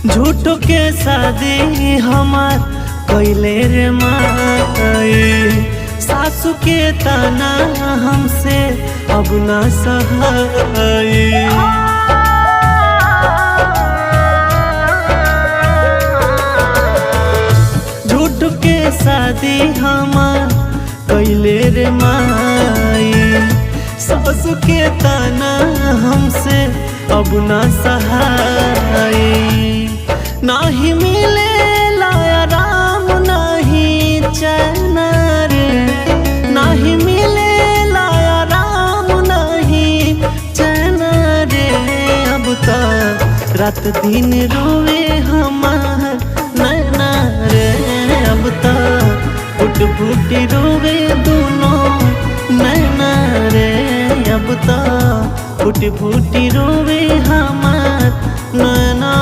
झूठो के शादी हमार कैले रे माई, सासू के ताना हमसे अब ना सहाई। झूठो के शादी हमार कैले रे माई, सासू के ताना हमसे अब ना सहाई। नाही मिले लाया राम नाही चैन रे, नाही मिले लाया राम नहीं चैन रे। अब तो रात दिन रोवे हमार नैना रे, अब तो फुट फुट रोवे दोनों नैना रे। अब तो फुट फुट रोवे हमार नैना।